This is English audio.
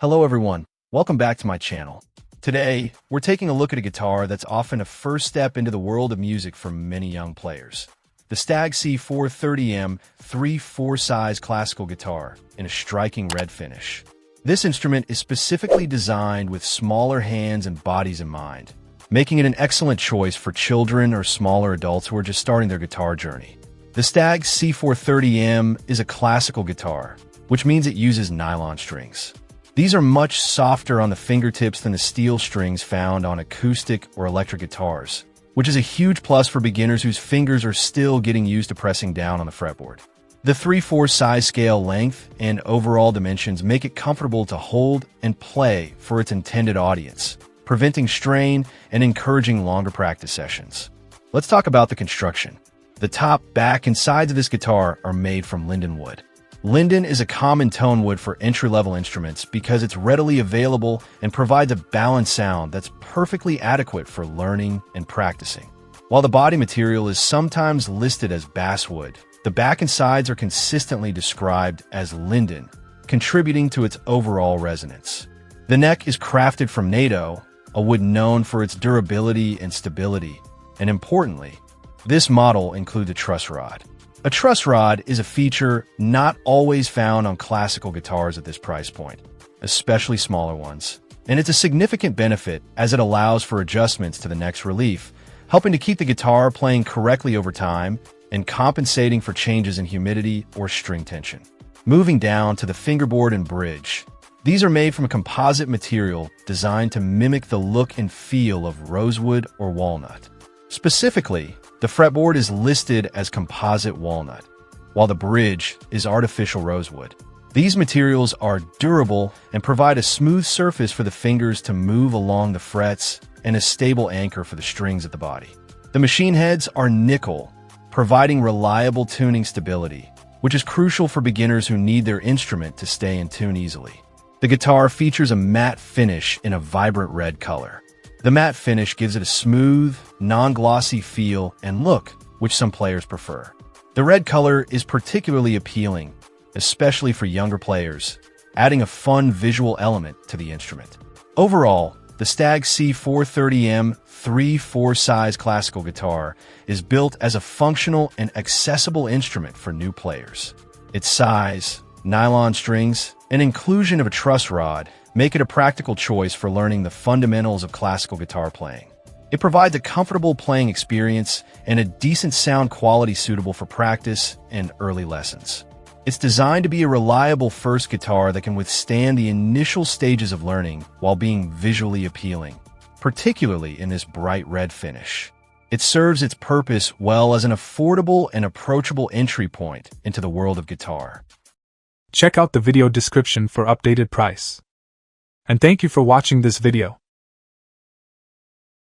Hello everyone, welcome back to my channel. Today, we're taking a look at a guitar that's often a first step into the world of music for many young players. The Stagg C430M 3/4 size classical guitar in a striking red finish. This instrument is specifically designed with smaller hands and bodies in mind, making it an excellent choice for children or smaller adults who are just starting their guitar journey. The Stagg C430M is a classical guitar, which means it uses nylon strings. These are much softer on the fingertips than the steel strings found on acoustic or electric guitars, which is a huge plus for beginners whose fingers are still getting used to pressing down on the fretboard. The 3/4 size scale length and overall dimensions make it comfortable to hold and play for its intended audience, preventing strain and encouraging longer practice sessions. Let's talk about the construction. The top, back, and sides of this guitar are made from linden wood. Linden is a common tone wood for entry-level instruments because it's readily available and provides a balanced sound that's perfectly adequate for learning and practicing. While the body material is sometimes listed as basswood, the back and sides are consistently described as linden, contributing to its overall resonance. The neck is crafted from NATO, a wood known for its durability and stability, and importantly, this model includes a truss rod. A truss rod is a feature not always found on classical guitars at this price point, especially smaller ones. And it's a significant benefit as it allows for adjustments to the neck's relief, helping to keep the guitar playing correctly over time and compensating for changes in humidity or string tension. Moving down to the fingerboard and bridge. These are made from a composite material designed to mimic the look and feel of rosewood or walnut. Specifically, the fretboard is listed as composite walnut, while the bridge is artificial rosewood. These materials are durable and provide a smooth surface for the fingers to move along the frets and a stable anchor for the strings at the body. The machine heads are nickel, providing reliable tuning stability, which is crucial for beginners who need their instrument to stay in tune easily. The guitar features a matte finish in a vibrant red color. The matte finish gives it a smooth, non-glossy feel and look, which some players prefer. The red color is particularly appealing, especially for younger players, adding a fun visual element to the instrument. Overall, the Stagg C430M 3/4 size classical guitar is built as a functional and accessible instrument for new players. Its size, nylon strings, and inclusion of a truss rod make it a practical choice for learning the fundamentals of classical guitar playing. It provides a comfortable playing experience and a decent sound quality suitable for practice and early lessons. It's designed to be a reliable first guitar that can withstand the initial stages of learning while being visually appealing, particularly in this bright red finish. It serves its purpose well as an affordable and approachable entry point into the world of guitar. Check out the video description for updated price. And thank you for watching this video.